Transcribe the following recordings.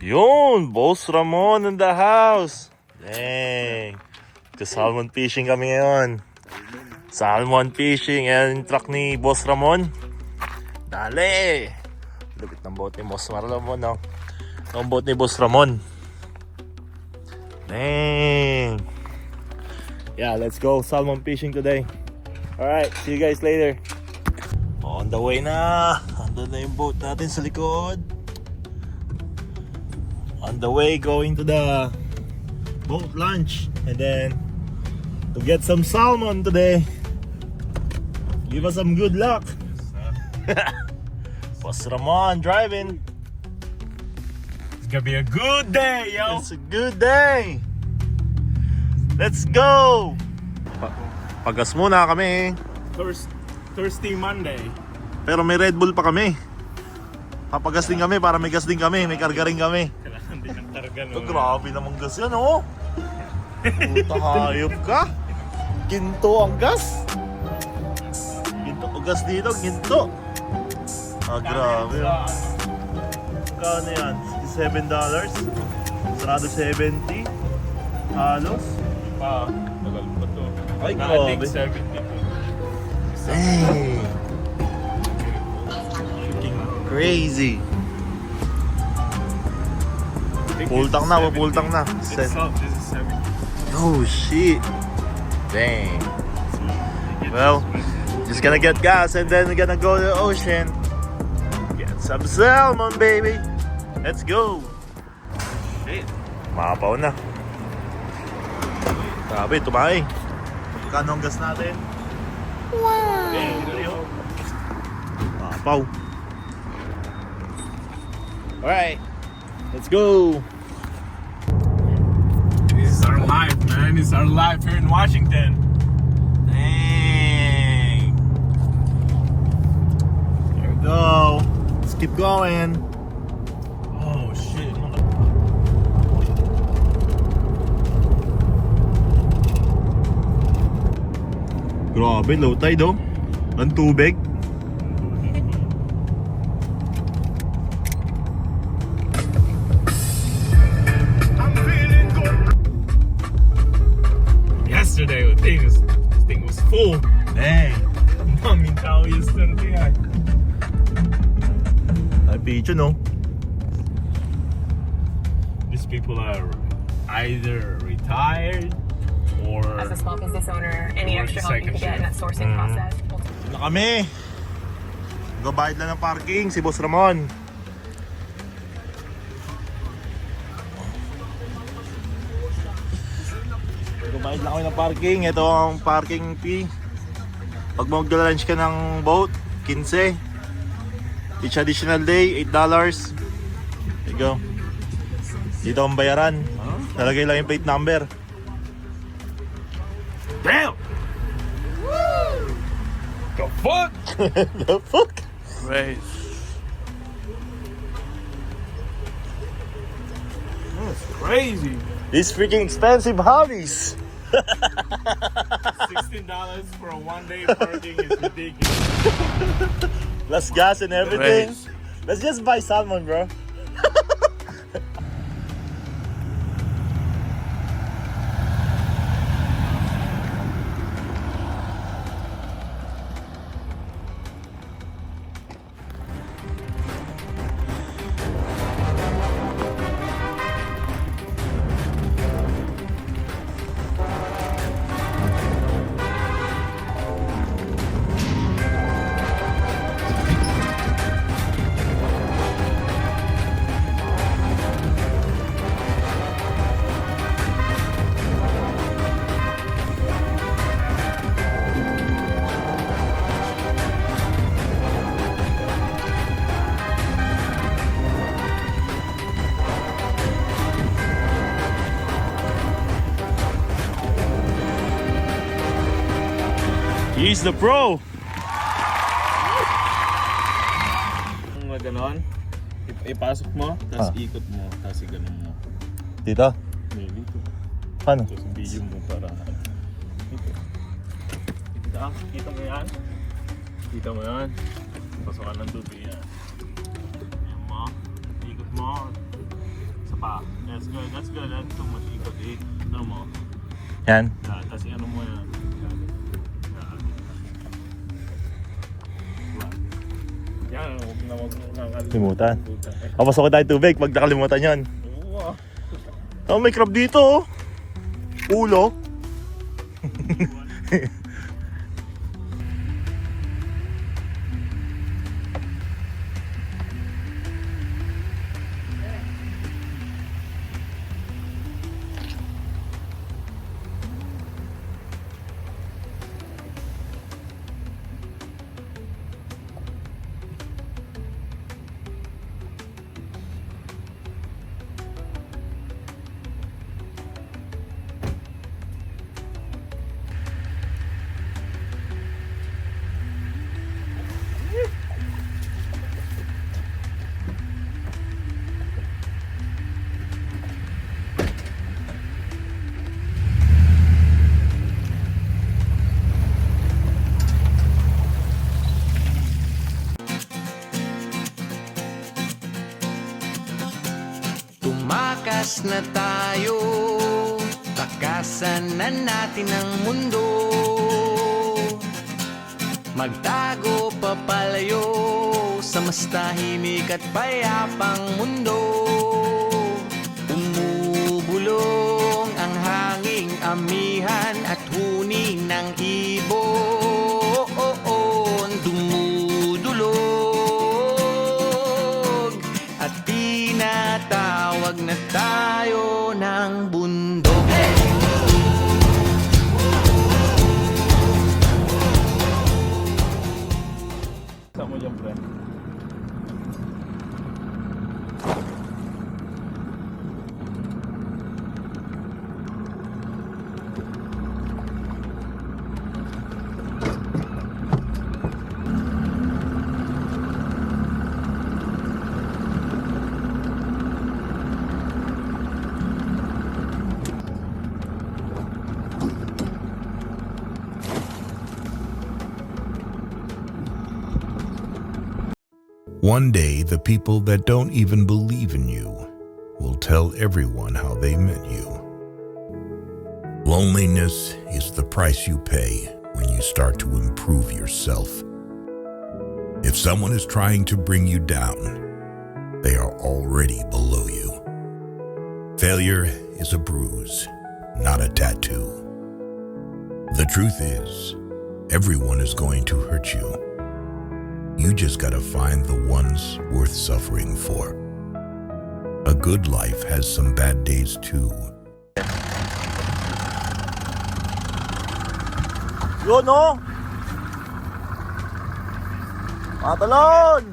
Yun, Boss Ramon in the house. Dang. Salmon fishing kami ngayon. Salmon fishing. Ayan yung truck ni Boss Ramon. Dali. Lupit ng boat ni Boss Ramon, no? Ang boat ni Boss Ramon. Dang. Yeah, let's go salmon fishing today. Alright, see you guys later. On the way na. Andun na yung boat natin sa likod. On the way, going to the boat launch. And then, to get some salmon today. Give us some good luck. Boss Ramon driving. It's gonna be a good day, yo. It's a good day. Let's go. Pagas muna kami. Thirsty Monday. Pero may Red Bull pa kami. Papagas din kami para may gas din kami. May karga rin kami. Kailangan din ng targa, no? Ito, grabe namang gas yan, oh. Puta, hayop ka. Ginto ang gas. Ginto o gas dito, ginto. Ah, grabe. Kano yan? $67? Sarado 70? Halos? Pa, tagal pa to. Ay, Nakating grabe. 72. Dang. Freaking crazy. Pultang na, pultang na. This is 70. Oh shit. Dang. Well, just gonna get gas and then we're gonna go to the ocean. Get some salmon, baby. Let's go. Shit. Mapaw na. Grabe, tumahay. Magkano ang gas natin? Wow. Mapaw. Alright. Let's go. This is our life, man. This is our life here in Washington. Dang. There we go. Let's keep going. Oh, shit. Grabe, low tide, oh. Ang tubig. Yesterday, this thing was full. Dang. Daming tao yesterday. Ay, picho, no? These people are either retired or As a small business owner, any Or extra help you second can get in that sourcing process. Na kami. Gabayad lang ng parking si Boss Ramon. Gabayad lang kami ng parking. Ito ang parking fee. Pag mag-lunch ka ng boat, 15. Each additional day, $8. There you go. Dito ang bayaran. Nalagay lang yung plate number. damn. The fuck? The fuck? Right. That's crazy. These freaking expensive hobbies. $16 for a one-day parking is ridiculous. Plus gas and everything. Right. Let's just buy salmon, bro. He's the pro. Kung ganon, ipasok mo, tapos ikot mo, tapos iganon mo. Dito? May dito. Paano? Tapos video mo para dito. Kita mo yan? Kita mo yan? Pasokan ng tubig yan. Ayan mo, ikot mo. isa pa. That's good. That's good. That's too much ikot. Ano mo? Yan. Yan. Tapos ano mo yan. Yan. Yan. Huwag na Limutan. Papasok tayo tubig pag nakalimutan yan. Oo. Oh, may crab dito oh. Ulo. Tumakas na tayo, takasan na natin ang mundo. Magtago papalayo sa mas tahimik at payapang mundo. Umubulong ang hanging amihan at huni ng ibon. Dumudulog at tinatawag na tayo ng bundok. Saan mo dyan, pre? One day, the people that don't even believe in you will tell everyone how they met you. Loneliness is the price you pay when you start to improve yourself. If someone is trying to bring you down, they are already below you. Failure is a bruise, not a tattoo. The truth is, everyone is going to hurt you. You just gotta find the ones worth suffering for. A good life has some bad days too. Yun oh. Matalon.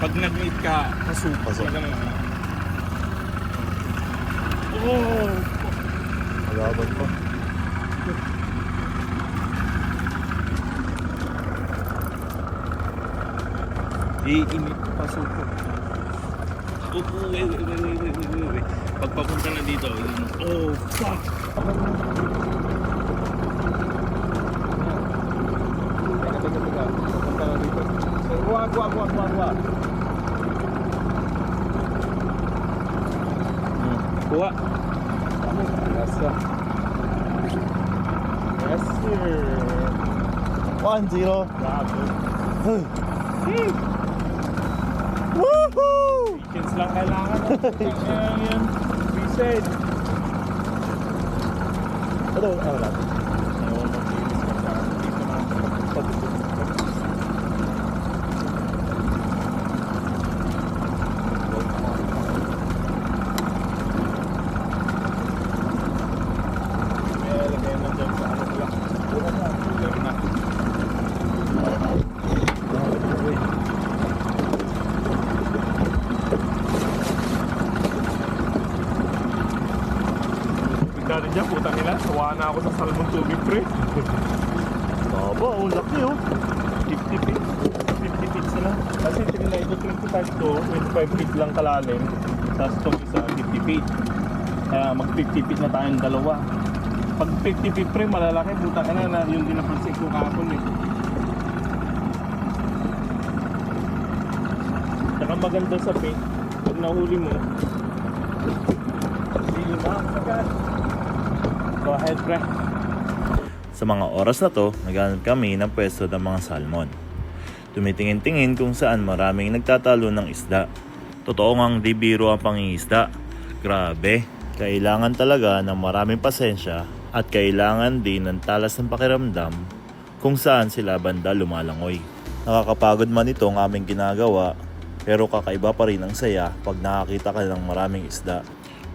Pag nag-meet ka, Pasok. Oh! Malaban pa. Iinit pasok ko. Wait. Pag papunta na dito, oh, fuck! Papunta na dito. Wag. Kuha. Yes, sir. 1-0. Bravo. Woohoo! Weekends lang kailangan. Yan. Reset. Ano lang? Dati dyan, putang ina, sawa na ako sa salmon tubig, pre. Baba, ang laki oh. 50 feet. 50 feet sila. Kasi tinila ito 25 to, 25 feet lang kalalim. Tapos itong isa, 50 feet. Kaya mag 50 feet na tayong dalawa. Pag 50-50 malalaki, buta ka na yung dinapansin ko kahapon eh. Saka maganda sa bait, pag nahuli mo, hindi ba? Go ahead, pre. Sa mga oras na to, naghanap kami ng pwesto ng mga salmon. Tumitingin-tingin kung saan maraming nagtatalo ng isda. Totoo ngang di biro ang pangingisda. Grabe, kailangan talaga ng maraming pasensya at kailangan din ng talas ng pakiramdam kung saan sila banda lumalangoy. Nakakapagod man ito ang aming ginagawa, pero kakaiba pa rin ang saya pag nakakita ka ng maraming isda.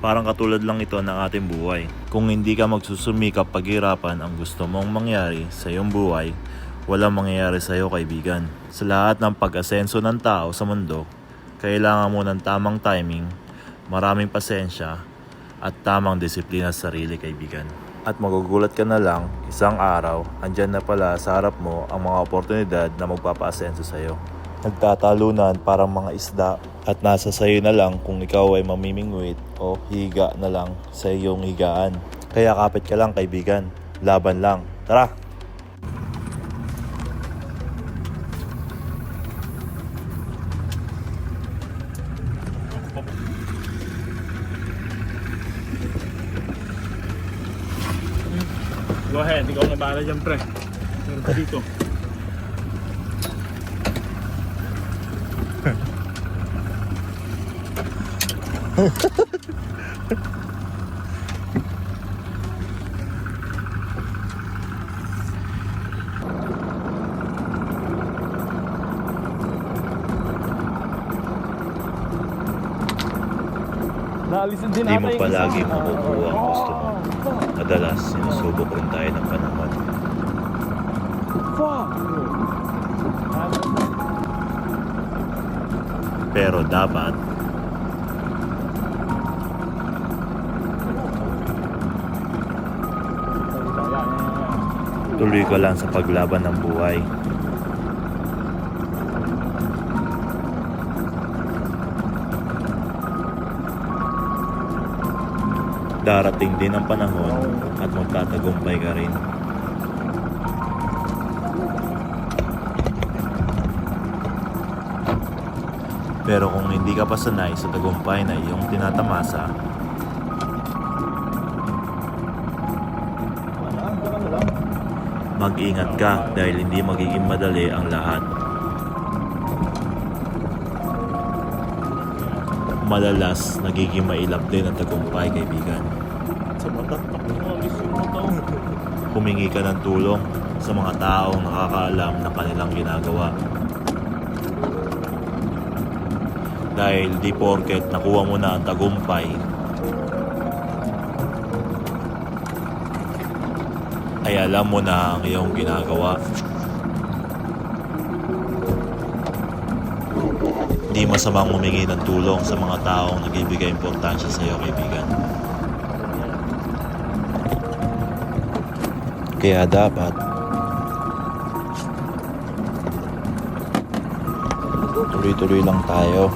Parang katulad lang ito ng ating buhay. Kung hindi ka magsusumikap paghirapan ang gusto mong mangyari sa iyong buhay, walang mangyayari sa iyo, kaibigan. Sa lahat ng pag-asenso ng tao sa mundo, kailangan mo ng tamang timing, maraming pasensya, at tamang disiplina sa sarili, kaibigan. At magugulat ka na lang, isang araw, andyan na pala sa harap mo ang mga oportunidad na magpapa-asenso sa iyo. Nagtatalunan parang mga isda at nasa sayo na lang kung ikaw ay mamimingwit o higa na lang sa iyong higaan. Kaya kapit ka lang, kaibigan. Laban lang. Tara! Go ahead, ikaw na bahala dyan, pre. Meron pa dito. Naalisin din Di natin mo yung palagi isa. makukuha ang gusto mo. Madalas, sinusubok rin tayo ng panahon. Fuck! Pero dapat, tuloy ka lang sa paglaban ng buhay. Darating din ang panahon at magtatagumpay ka rin. Pero kung hindi ka pa sanay sa tagumpay na iyong tinatamasa, mag-ingat ka dahil hindi magiging madali ang lahat. Madalas, nagiging mailap din ang tagumpay, kaibigan. Sa matatak mo, alisip mo to. Humingi ka ng tulong sa mga taong nakakaalam ng kanilang ginagawa. Dahil di porket nakuha mo na ang tagumpay, ay alam mo na ang iyong ginagawa. Di masamang humingi ng tulong sa mga taong nagbibigay importansya sa iyo, kaibigan. Kaya dapat tuloy-tuloy lang tayo.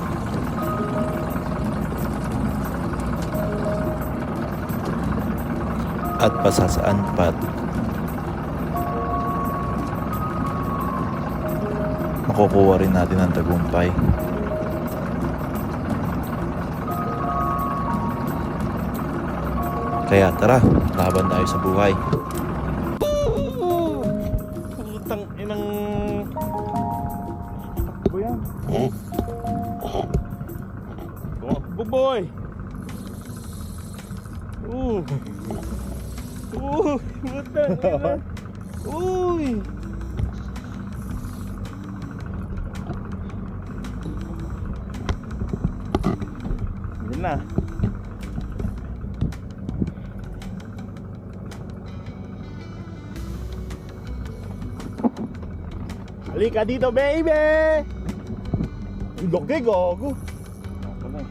At pasasaan pat makukuha rin natin ang tagumpay. Kaya tara, laban tayo sa buhay. Putang inang... Takbo yan. Takbo, boy! Putang ina! Uy! Yan na. Halika dito, baby! Ang laki, gago. Ako na.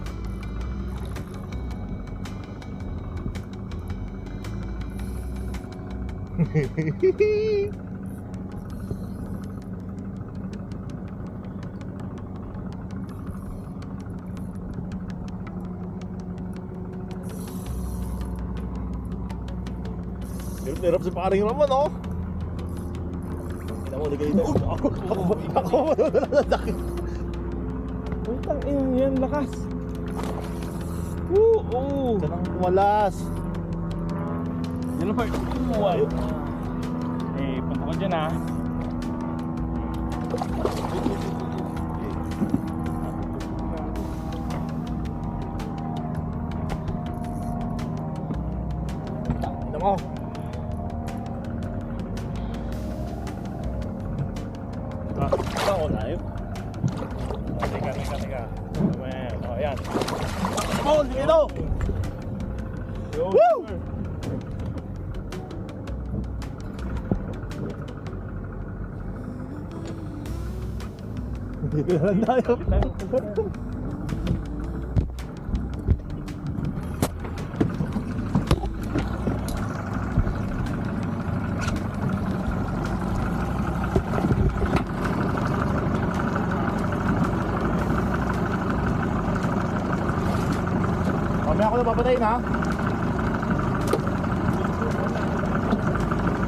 Hirap si paring Ramon, oh. Kita mo, di ka dito. Ako, laki. Putang ina yan, lakas. Kanang walas. Yan lang pa. Eh, punta ko dyan, ah. Ito mo. Ito ako live. Teka. Oh, yan. Oh, dito! Woo! Dito na lang tayo. Mamaya ako na papatayin, ha?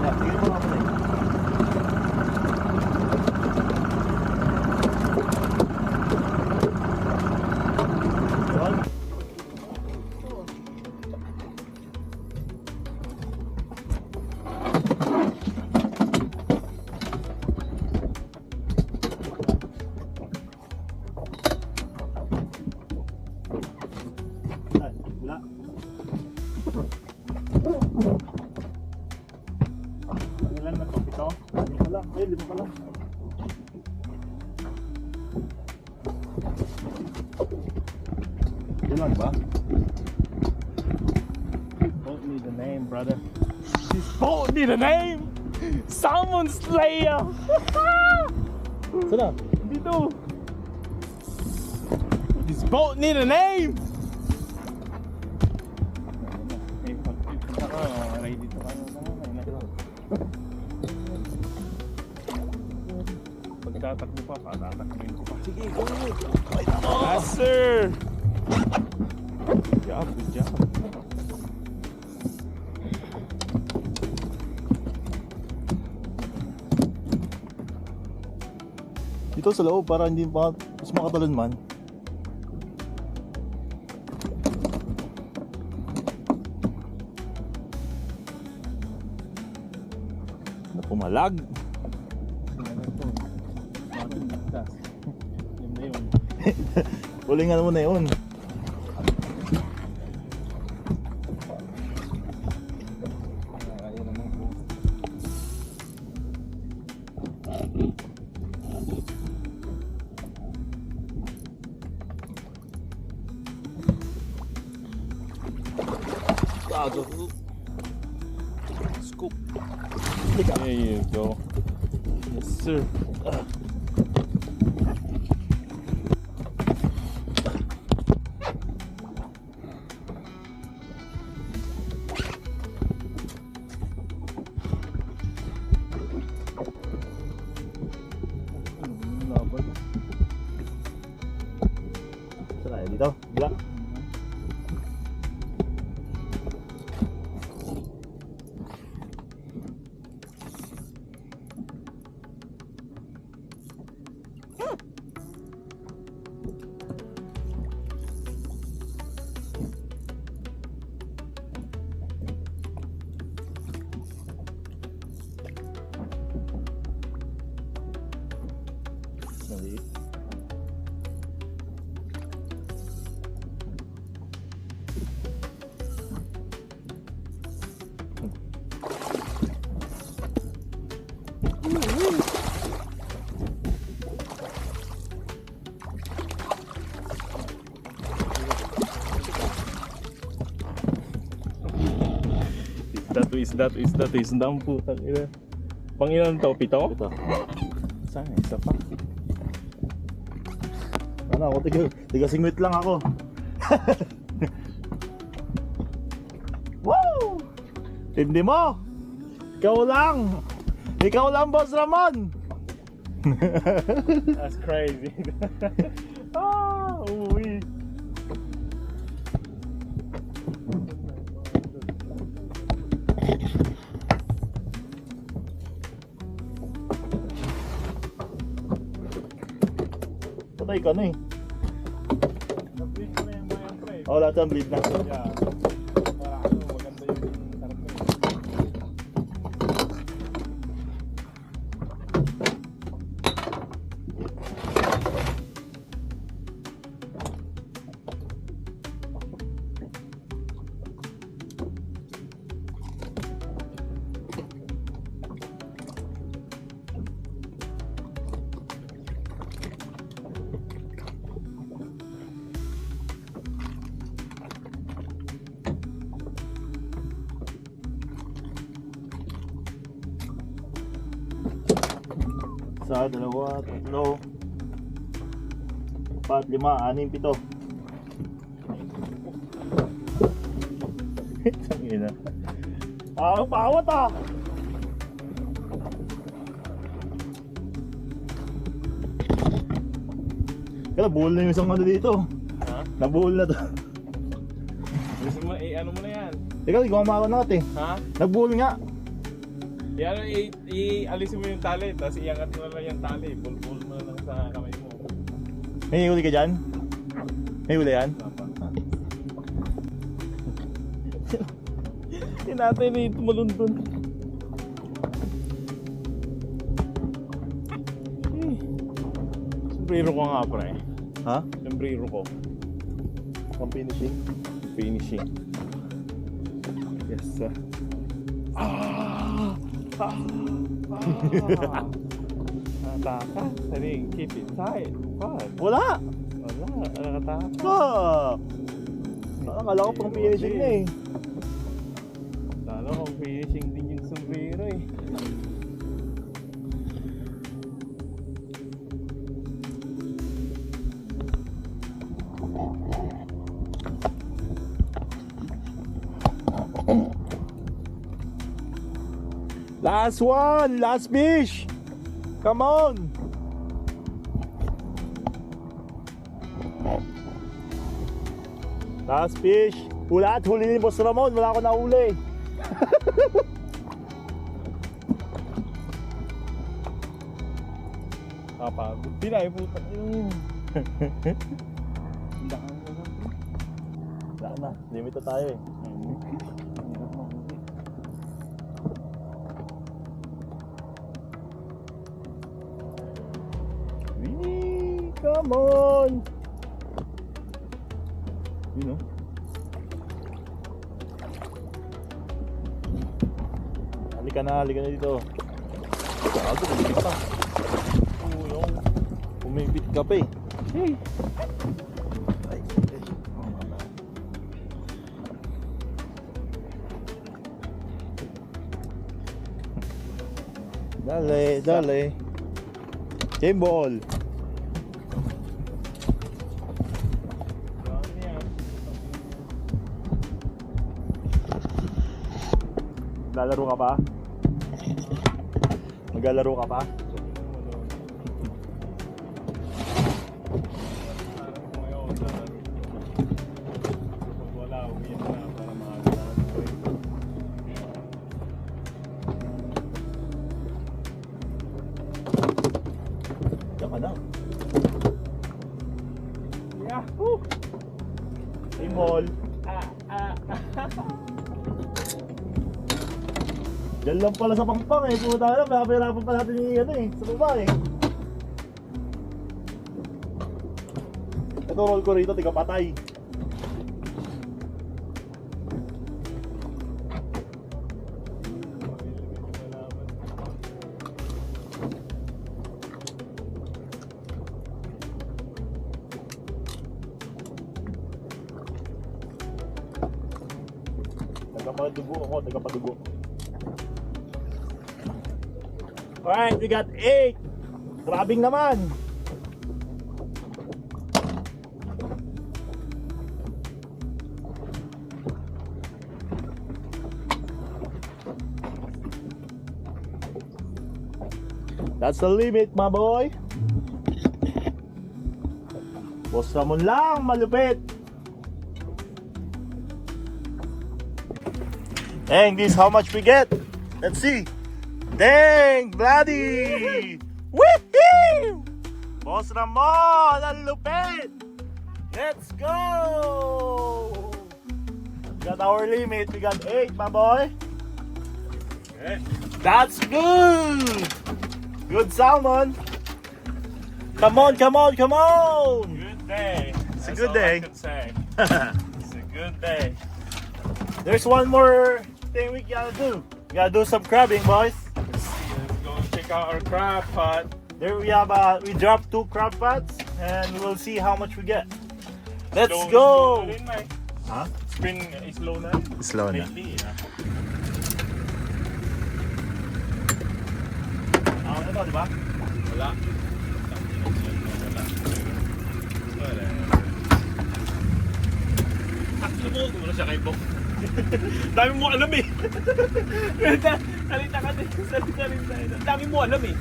Yeah, sige po papatayin. Wala. Ilan na to? Ito? Wala. Ayun, lima pala. Yun lang ba? Don't need a name, brother. Don't need a name! Salmon Slayer! Sana? Dito! This boat need a name! Eh, pagpunta ka, ready to kayo na. Pagtatakbo pa, patatakbin ko pa. Sige, go! Yes, sir! Good job. Dito sa loob para hindi mas makatalon man. Pumalag. Yun na yun. Ulingan mo na yun. Scoop. There you go. Yes, sir. Saan tayo? Dito? Wala. Maliit. Isda ang putang ina. Pangilan to? Pito? Ito. Saan? Isa pa. Ano ako? Tiga-singwit lang ako. Woo! Hindi mo! Ikaw lang! Ikaw lang, Boss Ramon! That's crazy. Uwi. Patay ka na eh. Na-bleed ko na yung mga yan, pre. Oh, lahat ng bleed na. Yeah. Para ano, maganda yung sarap na yun. Isa, dalawa, tatlo, 4, 5, 6, 7. Tangina. Pawat ah! Kaya buhol na yung isang ano dito. Ha? Nabuhol na to. Gusto mo, ano mo na yan? Ikaw, gumamako na natin. Ha? Nagbuhol nga. Yan, alisin mo yung tali, tapos iangat mo na lang yung tali. Bulbul mo na lang sa kamay mo. May huli ka dyan? May huli yan? Hindi natin eh, tumalundun. Sombrero ko nga, pre. Ha? Sombrero ko. Ang finishing? Finishing. Yes, sir. Nataka. Saling, keep it tight. What? Wala! Wala, nakataka. Ah! Akala ko pang finishing na eh. Lalo kung finishing din yung sombrero eh. Last one! Last fish! Come on! Last fish! Hula at huli ni Boss Ramon, wala ako nahuli. Kapagod. Pinay, puta. Wala na, limit na tayo eh. Wee, come on! You know? Halika na dito. Gago, bumibit pa. Tulong. Bumibit ka pa eh. Hey! Ay, ay. Dale, dale. Game ball. Lalaro ka pa? Maglalaro ka pa? Wala, umiyak na para makakalaman ko rin. Diyan ka na. Yahoo! Game ball. Diyan lang pala sa pangpang eh. Puta na, mahapirapan pa natin yung ano eh. Sa baba eh. Ito roll ko rito, tiga patay. Nagpapadugo ako, nagpapadugo. Alright, we got 8. Grabbing naman. That's the limit, my boy. Boss Ramon lang, malupit. Dang, this is how much we get. Let's see. Dang, bloody! Woohoo! Boss Ramon, ang lupit! Let's go! Got our limit. We got 8, my boy. Good. That's good! Good salmon. Come on, come on, come on! Good day. It's a That's good all day. I could say. It's a good day. There's one more thing we gotta do. We gotta do some crabbing, boys. Let's go check out our crab pot. There we have we dropped 2 crab pots and we'll see how much we get. Let's Slow go! na rin, Mike. Huh? It's been slow na. Slow na. Lately, yeah. Ano na to, di ba? Wala. Wala. Taklo mo, wala siya kay Bok. Dami mo alam eh. Salita ka din. Salita rin tayo. Dami mo alam eh.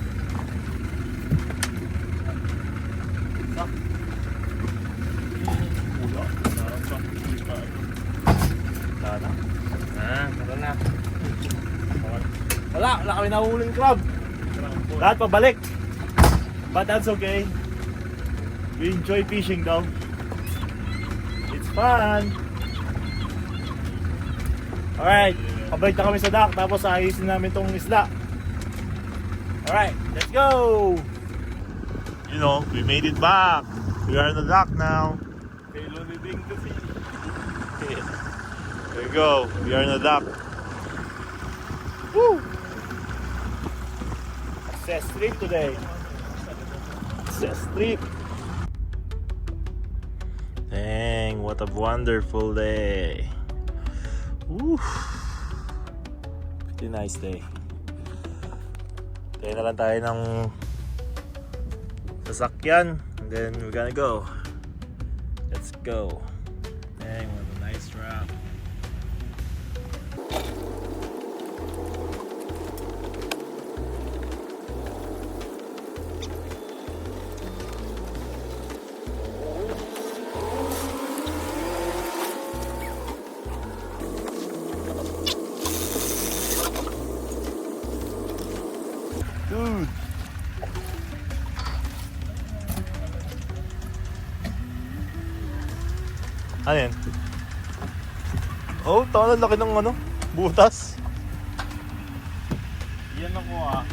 Tara na. Wala kami nahuhuling crab. Lahat pabalik. But that's okay. We enjoy fishing though. It's fun. Alright, pabalik na kami sa dock tapos ayusin namin tong isla. Alright, let's go! You know, we made it back. We are on the dock now. Kay Loni Ding kasi. There you go. We are in the dock. Woo! Access trip today. Access trip. Dang, what a wonderful day. Woo! Pretty nice day. Kaya na lang tayo ng sasakyan. And then we're gonna go. Let's go. Dang, what a nice trap. Dude. Ano yan? Oh, taon laki ng ano, butas. Yan ako ah.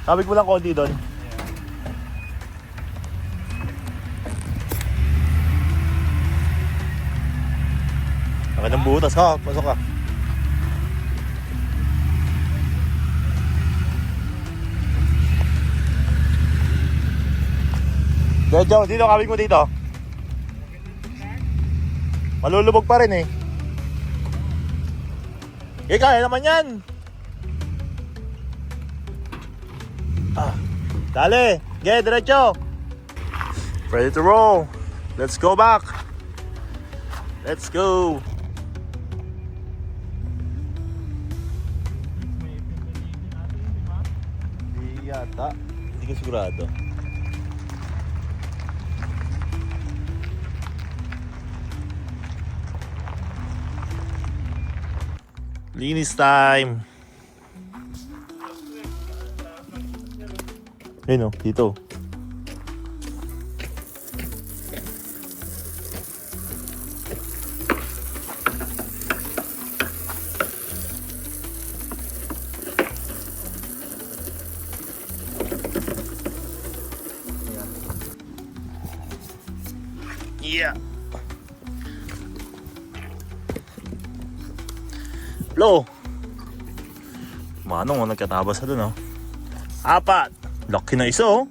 Sabik mo lang konti doon. Laki ng butas ha, pasok ka. Jojo, dito kabig mo dito. Malulubog pa rin eh. Kaya naman yan. Dale, get diretso. Ready to roll. Let's go back. Let's go. Hindi yata. Hindi ko sigurado. Linis time. Ayun o, dito. Yeah. Lo. Manong, nagkatabas na dun, oh. 4. Laki na isa, oh.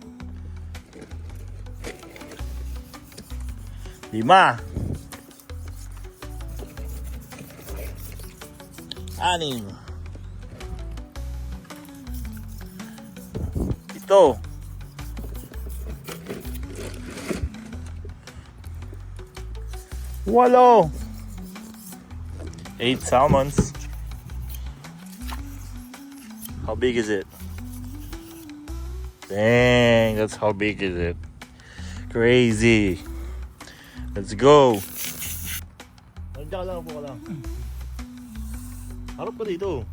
5. 6. 7. 8. 8 salmons. How big is it? Dang, that's how big is it. Crazy. Let's go. Nandiyan ka lang, upo ka lang. Harap ka dito.